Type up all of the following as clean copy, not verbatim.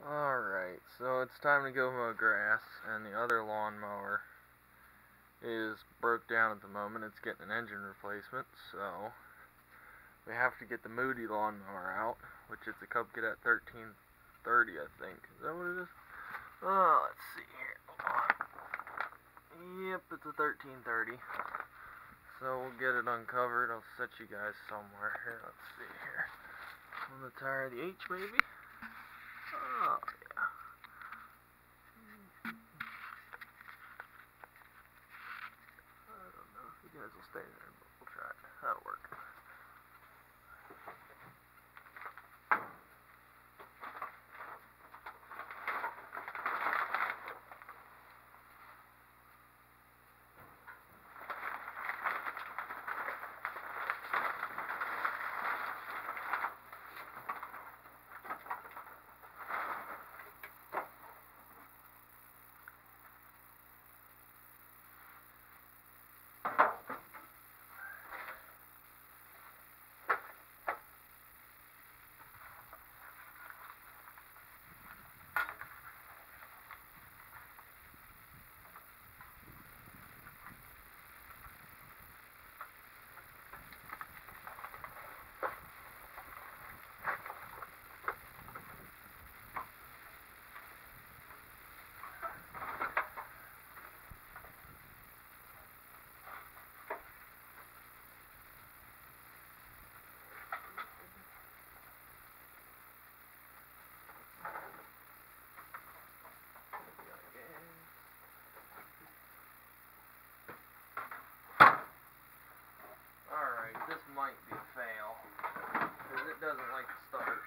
Alright, so it's time to go mow grass, and the other lawnmower is broke down at the moment. It's getting an engine replacement, so we have to get the Moody lawnmower out, which is the Cub Cadet 1330, I think. Is that what it is? Oh, let's see here. Hold on. Yep, it's a 1330. So we'll get it uncovered. I'll set you guys somewhere here. Let's see here. On the tire of the H, maybe? Oh, yeah. I don't know if you guys will stay there, but we'll try it. That'll work. Alright, this might be a fail, because it doesn't like to start.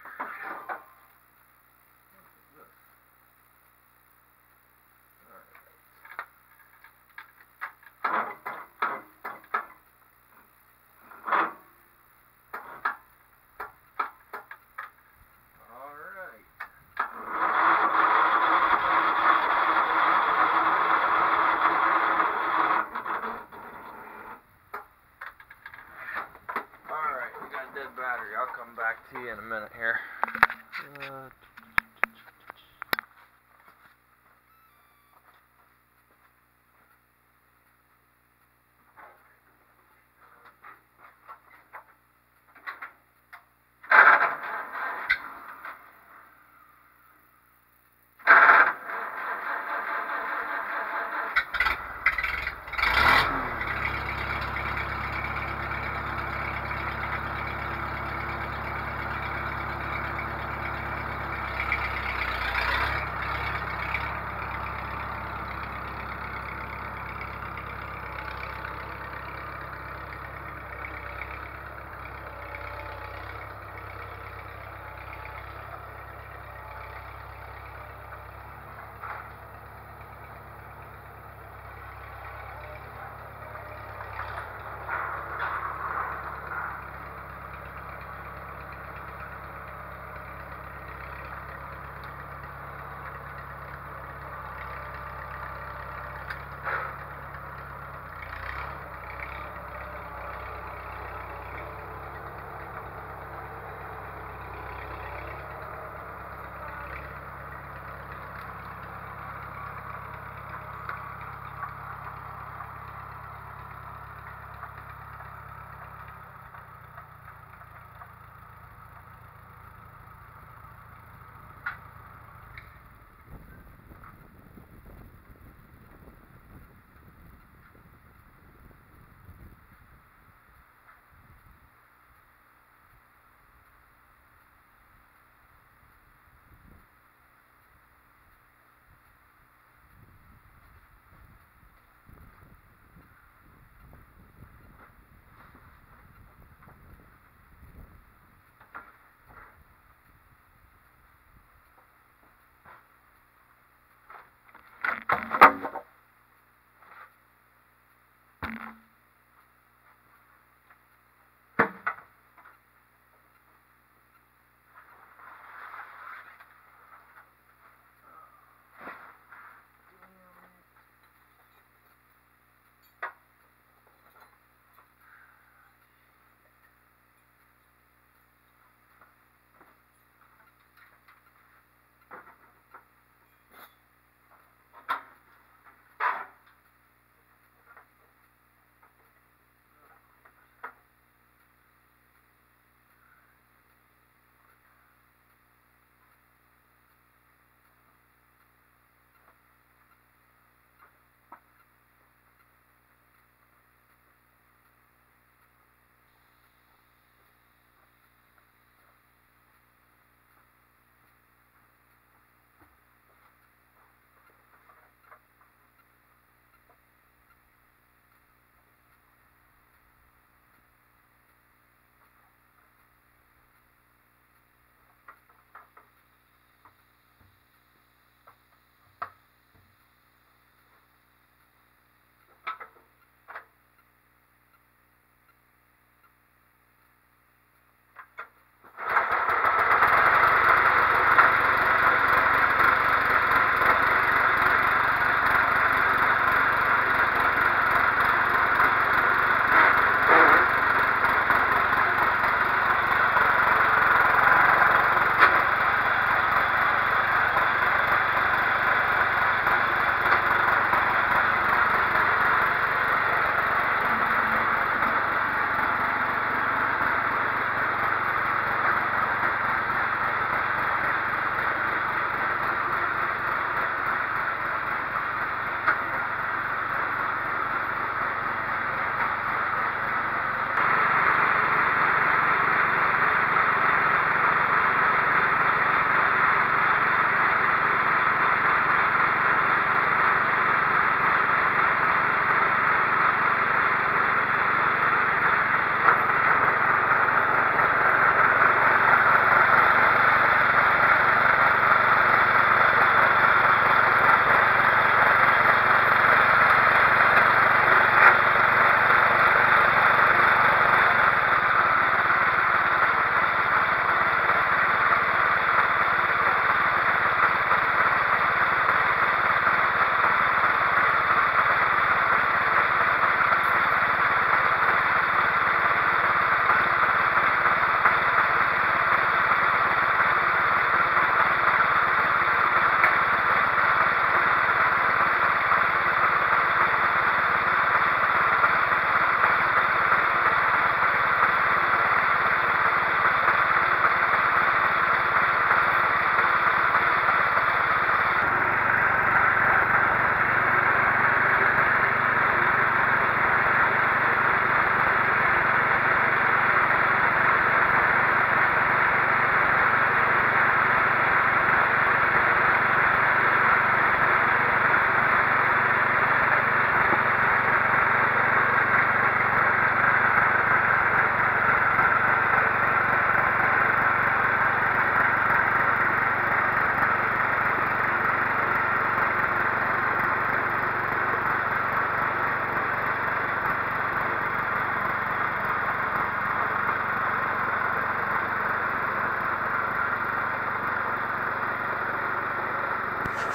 What is this? Alright. Alright, we got a dead battery. I'll come back to you in a minute here.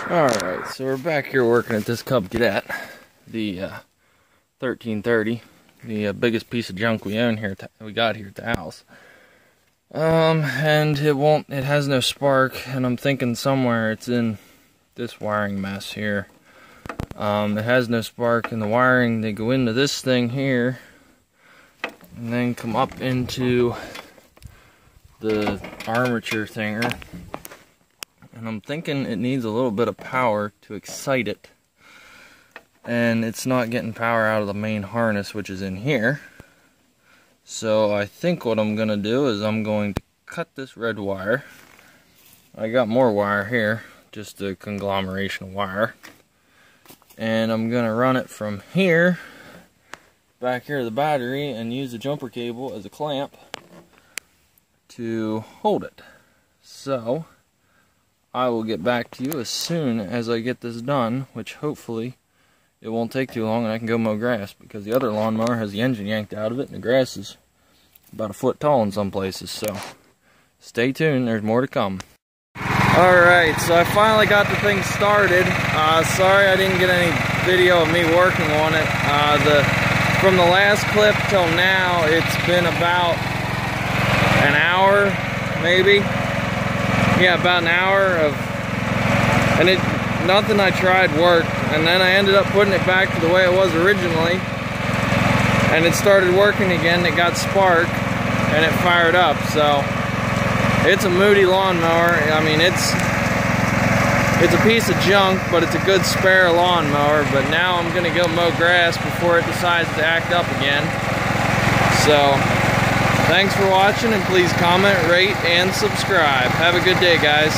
Alright, so we're back here working at this Cub Cadet, the 1330, the biggest piece of junk we own here, we got here at the house. And it has no spark, and I'm thinking somewhere it's in this wiring mess here. It has no spark in the wiring. They go into this thing here, and then come up into the armature thinger. And I'm thinking it needs a little bit of power to excite it. And it's not getting power out of the main harness, which is in here. So I think what I'm going to do is I'm going to cut this red wire. I got more wire here, just a conglomeration of wire. And I'm going to run it from here, back here to the battery, and use the jumper cable as a clamp to hold it. So I will get back to you as soon as I get this done, which hopefully it won't take too long and I can go mow grass, because the other lawnmower has the engine yanked out of it and the grass is about a foot tall in some places. So stay tuned, there's more to come. Alright, so I finally got the thing started. Sorry I didn't get any video of me working on it. From the last clip till now, it's been about an hour, maybe. Yeah, about an hour of, and nothing I tried worked, and then I ended up putting it back to the way it was originally, and it started working again. It got spark, and it fired up. So it's a moody lawnmower. I mean, it's a piece of junk, but it's a good spare lawnmower. But now I'm gonna go mow grass before it decides to act up again. So thanks for watching, and please comment, rate, and subscribe. Have a good day, guys.